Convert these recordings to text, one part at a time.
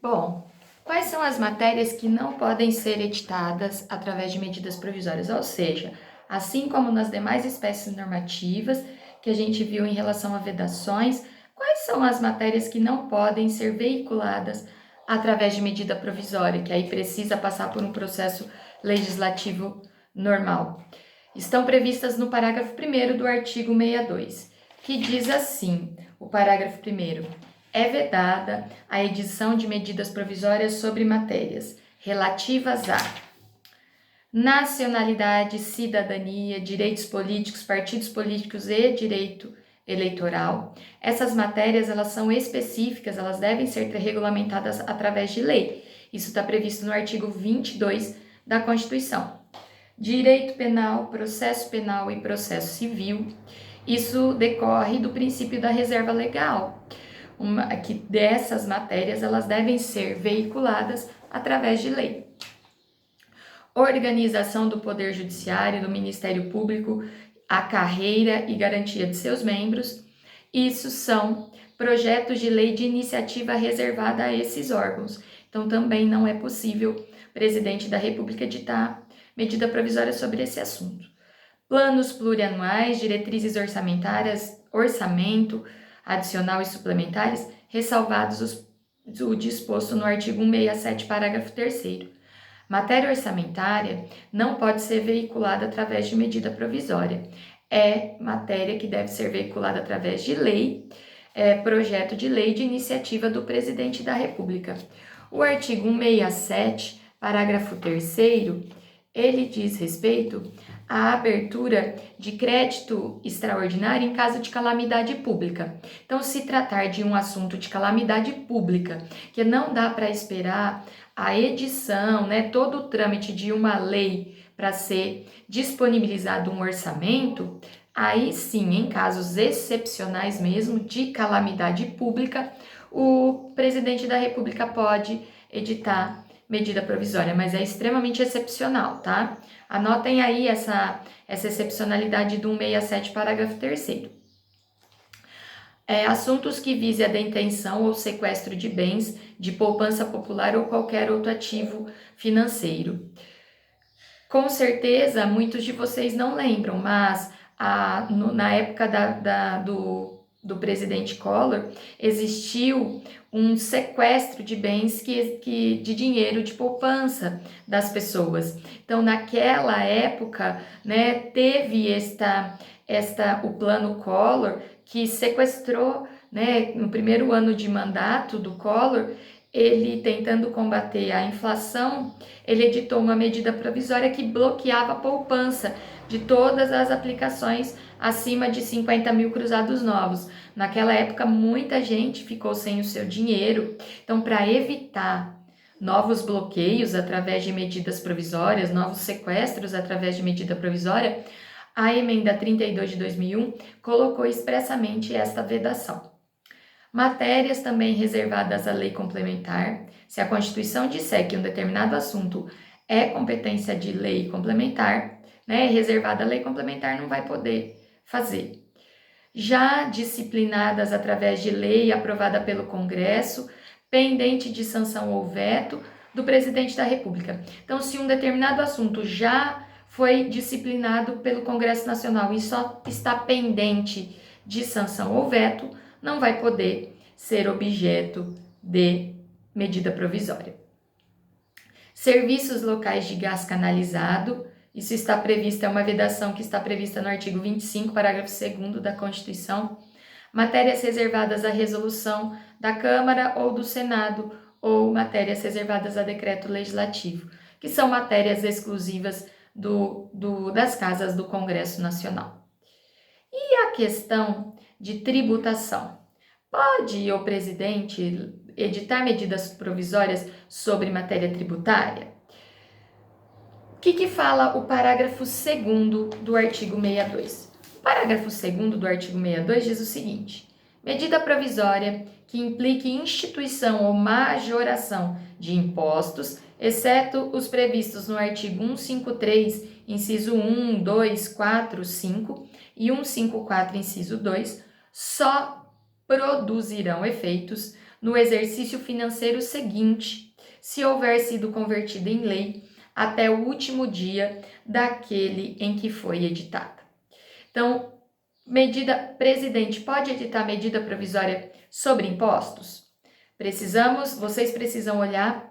Bom, quais são as matérias que não podem ser editadas através de medidas provisórias? Ou seja, assim como nas demais espécies normativas que a gente viu em relação a vedações, quais são as matérias que não podem ser veiculadas através de medida provisória, que aí precisa passar por um processo legislativo normal? Estão previstas no parágrafo 1º do artigo 62, que diz assim, o parágrafo 1º: é vedada a edição de medidas provisórias sobre matérias relativas a nacionalidade, cidadania, direitos políticos, partidos políticos e direito eleitoral. Essas matérias, elas são específicas, elas devem ser regulamentadas através de lei. Isso está previsto no artigo 22 da Constituição. Direito penal, processo penal e processo civil. Isso decorre do princípio da reserva legal, que dessas matérias elas devem ser veiculadas através de lei. Organização do Poder Judiciário, do Ministério Público, a carreira e garantia de seus membros. Isso são projetos de lei de iniciativa reservada a esses órgãos. Então, também não é possível o presidente da República editar medida provisória sobre esse assunto. Planos plurianuais, diretrizes orçamentárias, orçamento adicional e suplementares, ressalvados o disposto no artigo 167, parágrafo 3º. Matéria orçamentária não pode ser veiculada através de medida provisória. É matéria que deve ser veiculada através de lei, projeto de lei de iniciativa do presidente da República. O artigo 167, parágrafo 3º, ele diz respeito à abertura de crédito extraordinário em caso de calamidade pública. Então, se tratar de um assunto de calamidade pública, que não dá para esperar a edição, todo o trâmite de uma lei para ser disponibilizado um orçamento, aí sim, em casos excepcionais mesmo de calamidade pública, o presidente da República pode editar medida provisória, mas é extremamente excepcional, tá? Anotem aí essa excepcionalidade do 167, parágrafo 3º. Assuntos que visem a detenção ou sequestro de bens, de poupança popular ou qualquer outro ativo financeiro. Com certeza, muitos de vocês não lembram, mas na época do presidente Collor, existiu um sequestro de bens de dinheiro de poupança das pessoas. Então, naquela época, teve o plano Collor, que sequestrou, no primeiro ano de mandato do Collor, ele tentando combater a inflação, ele editou uma medida provisória que bloqueava a poupança de todas as aplicações acima de 50 mil cruzados novos. Naquela época, muita gente ficou sem o seu dinheiro. Então, para evitar novos bloqueios através de medidas provisórias, novos sequestros através de medida provisória, a emenda 32 de 2001 colocou expressamente esta vedação. Matérias também reservadas à lei complementar. Se a Constituição disser que um determinado assunto é competência de lei complementar, reservada à lei complementar, não vai poder fazer. Já disciplinadas através de lei aprovada pelo Congresso, pendente de sanção ou veto do presidente da República. Então, se um determinado assunto já foi disciplinado pelo Congresso Nacional e só está pendente de sanção ou veto, não vai poder ser objeto de medida provisória. Serviços locais de gás canalizado, isso está previsto, é uma vedação que está prevista no artigo 25, parágrafo 2º da Constituição. Matérias reservadas à resolução da Câmara ou do Senado, ou matérias reservadas a decreto legislativo, que são matérias exclusivas das casas do Congresso Nacional. E a questão de tributação? Pode o presidente editar medidas provisórias sobre matéria tributária? O que fala o parágrafo 2º do artigo 62? O parágrafo 2º do artigo 62 diz o seguinte: medida provisória que implique instituição ou majoração de impostos, exceto os previstos no artigo 153, inciso 1, 2, 4, 5 e 154, inciso 2, só produzirão efeitos no exercício financeiro seguinte, se houver sido convertida em lei até o último dia daquele em que foi editada. Então, presidente pode editar medida provisória sobre impostos? Vocês precisam olhar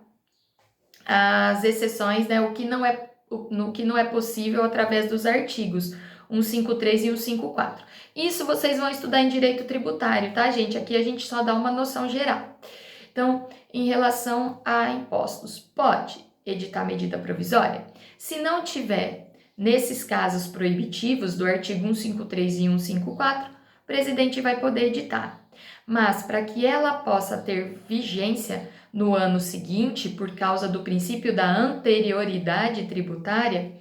as exceções, né, o que não é possível através dos artigos 153 e 154. Isso vocês vão estudar em direito tributário, tá, gente? Aqui a gente só dá uma noção geral. Então, em relação a impostos, pode editar medida provisória? Se não tiver, nesses casos proibitivos do artigo 153 e 154, o presidente vai poder editar. Mas para que ela possa ter vigência no ano seguinte, por causa do princípio da anterioridade tributária,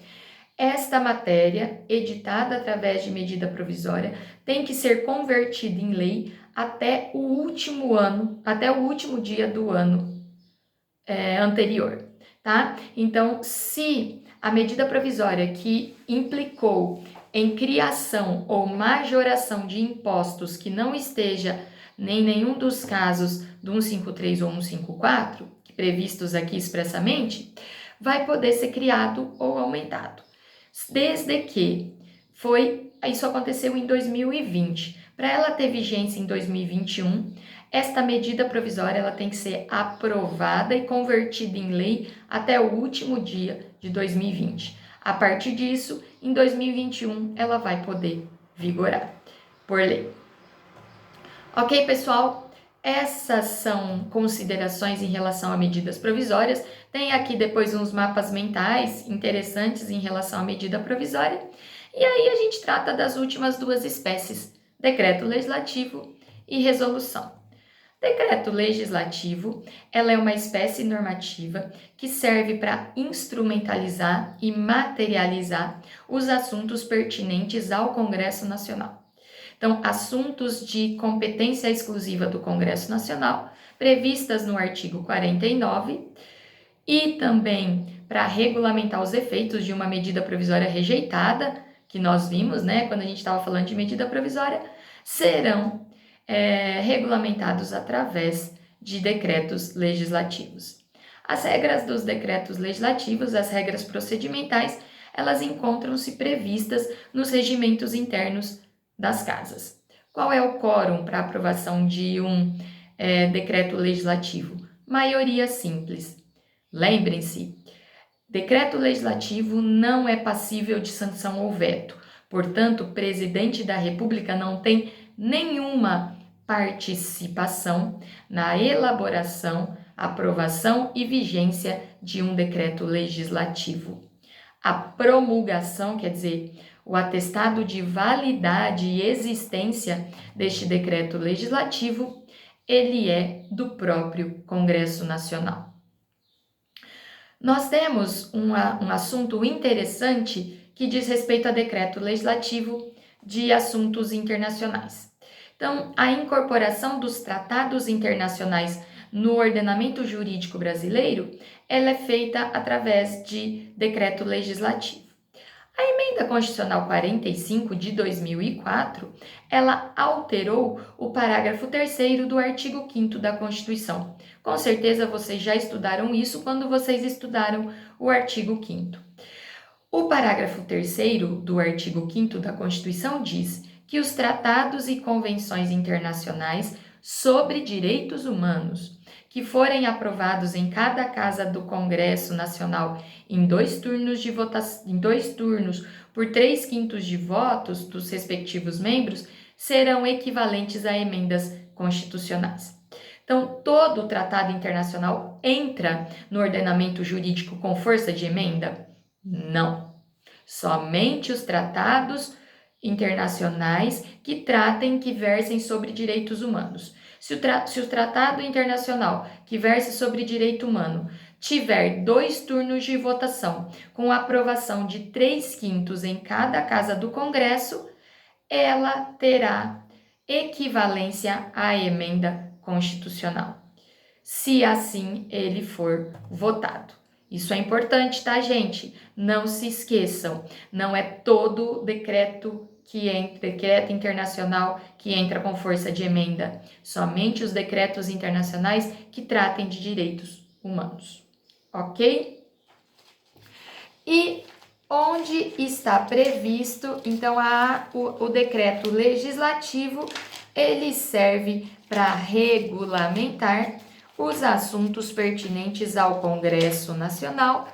esta matéria, editada através de medida provisória, tem que ser convertida em lei até o último dia do ano anterior, tá? Então, se a medida provisória que implicou em criação ou majoração de impostos que não esteja nem nenhum dos casos do 153 ou 154, previstos aqui expressamente, vai poder ser criado ou aumentado. Desde que isso aconteceu em 2020. Para ela ter vigência em 2021, esta medida provisória ela tem que ser aprovada e convertida em lei até o último dia de 2020. A partir disso, em 2021, ela vai poder vigorar por lei. Ok, pessoal? Essas são considerações em relação a medidas provisórias. Tem aqui depois uns mapas mentais interessantes em relação à medida provisória. E aí a gente trata das últimas duas espécies, decreto legislativo e resolução. Decreto legislativo, ela é uma espécie normativa que serve para instrumentalizar e materializar os assuntos pertinentes ao Congresso Nacional. Então, assuntos de competência exclusiva do Congresso Nacional, previstas no artigo 49, e também para regulamentar os efeitos de uma medida provisória rejeitada, que nós vimos, né, quando a gente estava falando de medida provisória, serão regulamentados através de decretos legislativos. As regras dos decretos legislativos, as regras procedimentais, elas encontram-se previstas nos regimentos internos das casas. Qual é o quórum para aprovação de um decreto legislativo? Maioria simples. Lembrem-se, decreto legislativo não é passível de sanção ou veto. Portanto, o presidente da República não tem nenhuma participação na elaboração, aprovação e vigência de um decreto legislativo. A promulgação, quer dizer, o atestado de validade e existência deste decreto legislativo, ele é do próprio Congresso Nacional. Nós temos um assunto interessante que diz respeito a decreto legislativo de assuntos internacionais. Então, a incorporação dos tratados internacionais no ordenamento jurídico brasileiro, ela é feita através de decreto legislativo. A Emenda Constitucional 45 de 2004, ela alterou o parágrafo 3º do artigo 5º da Constituição. Com certeza vocês já estudaram isso quando vocês estudaram o artigo 5º. O parágrafo 3º do artigo 5º da Constituição diz que os tratados e convenções internacionais sobre direitos humanos que forem aprovados em cada casa do Congresso Nacional em 2 turnos de votação, por 3/5 de votos dos respectivos membros, serão equivalentes a emendas constitucionais. Então, todo o tratado internacional entra no ordenamento jurídico com força de emenda? Não. Somente os tratados internacionais que versem sobre direitos humanos. Se o tratado internacional que verse sobre direito humano tiver 2 turnos de votação com aprovação de 3/5 em cada casa do Congresso, ela terá equivalência à emenda constitucional, se assim ele for votado. Isso é importante, tá, gente? Não se esqueçam, não é todo decreto decreto internacional que entra com força de emenda, somente os decretos internacionais que tratem de direitos humanos, ok? E onde está previsto, então, o decreto legislativo, ele serve para regulamentar os assuntos pertinentes ao Congresso Nacional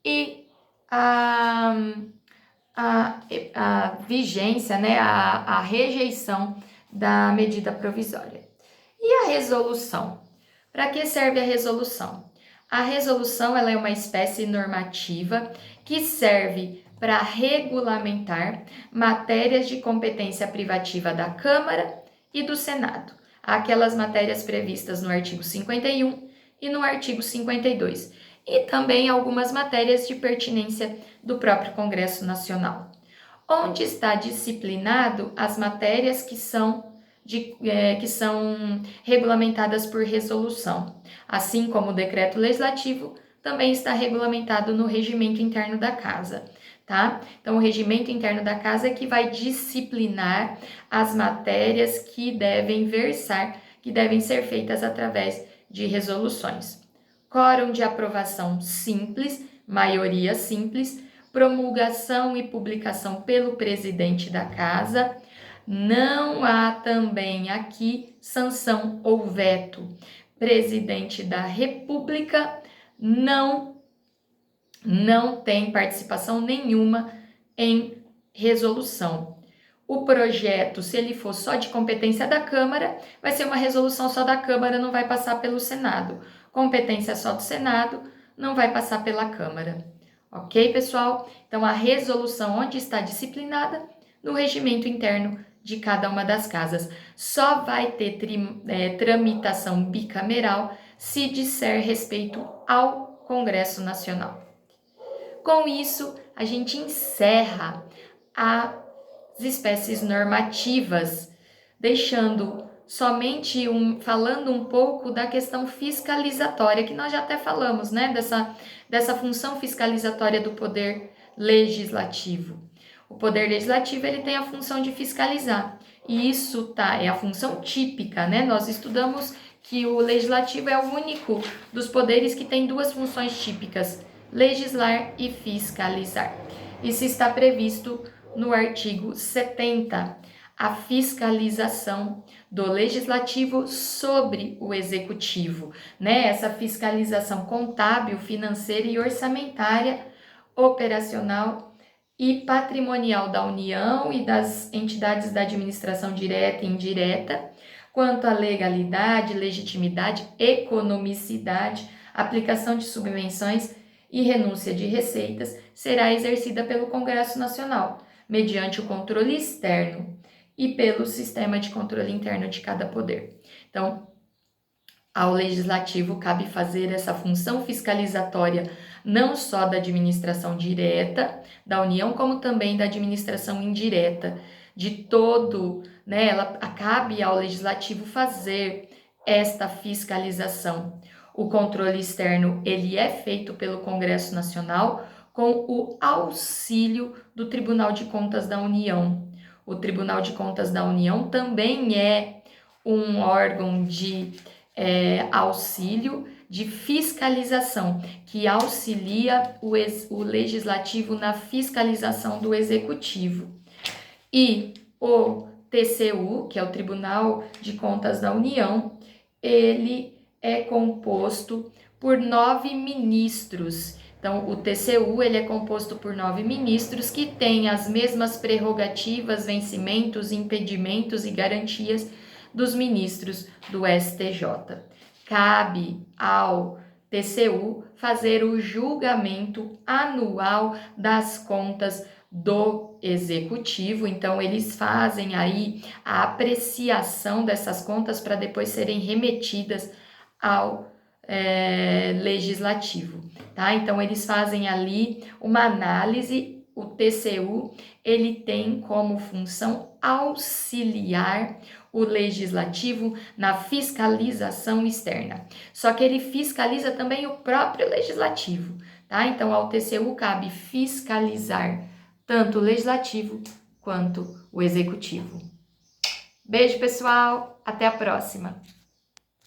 e a vigência, né, a rejeição da medida provisória. E a resolução? Para que serve a resolução? A resolução ela é uma espécie normativa que serve para regulamentar matérias de competência privativa da Câmara e do Senado, aquelas matérias previstas no artigo 51 e no artigo 52, e também algumas matérias de pertinência do próprio Congresso Nacional, onde está disciplinado as matérias que são regulamentadas por resolução, assim como o decreto legislativo também está regulamentado no regimento interno da Casa, tá? Então, o regimento interno da Casa é que vai disciplinar as matérias que devem ser feitas através de resoluções. Quórum de aprovação simples, maioria simples, promulgação e publicação pelo presidente da Casa. Não há também aqui sanção ou veto. Presidente da República não tem participação nenhuma em resolução. O projeto, se ele for só de competência da Câmara, vai ser uma resolução só da Câmara, não vai passar pelo Senado. Competência só do Senado, não vai passar pela Câmara. Ok, pessoal? Então, a resolução onde está disciplinada? No regimento interno de cada uma das casas. Só vai ter tramitação bicameral se disser respeito ao Congresso Nacional. Com isso, a gente encerra as espécies normativas, deixando somente falando um pouco da questão fiscalizatória, que nós já até falamos, né, dessa função fiscalizatória do Poder Legislativo. O Poder Legislativo, ele tem a função de fiscalizar, e isso é a função típica, né? Nós estudamos que o Legislativo é o único dos poderes que tem duas funções típicas, legislar e fiscalizar. Isso está previsto no artigo 70, a fiscalização do Legislativo sobre o Executivo, né? Essa fiscalização contábil, financeira e orçamentária, operacional e patrimonial da União e das entidades da administração direta e indireta, quanto à legalidade, legitimidade, economicidade, aplicação de subvenções e renúncia de receitas, será exercida pelo Congresso Nacional, mediante o controle externo e pelo sistema de controle interno de cada poder. Então, ao Legislativo cabe fazer essa função fiscalizatória não só da administração direta da União, como também da administração indireta, de todo, né? Cabe ao Legislativo fazer esta fiscalização. O controle externo, ele é feito pelo Congresso Nacional com o auxílio do Tribunal de Contas da União. O Tribunal de Contas da União também é um órgão de auxílio de fiscalização, que auxilia o Legislativo na fiscalização do Executivo. E o TCU, que é o Tribunal de Contas da União, ele é composto por 9 ministros. Então, o TCU ele é composto por 9 ministros que têm as mesmas prerrogativas, vencimentos, impedimentos e garantias dos ministros do STJ. Cabe ao TCU fazer o julgamento anual das contas do Executivo, então eles fazem aí a apreciação dessas contas para depois serem remetidas ao Legislativo, tá? Então eles fazem ali uma análise. O TCU ele tem como função auxiliar o Legislativo na fiscalização externa. Só que ele fiscaliza também o próprio Legislativo, tá? Então, ao TCU cabe fiscalizar tanto o Legislativo quanto o executivo. Beijo, pessoal! Até a próxima!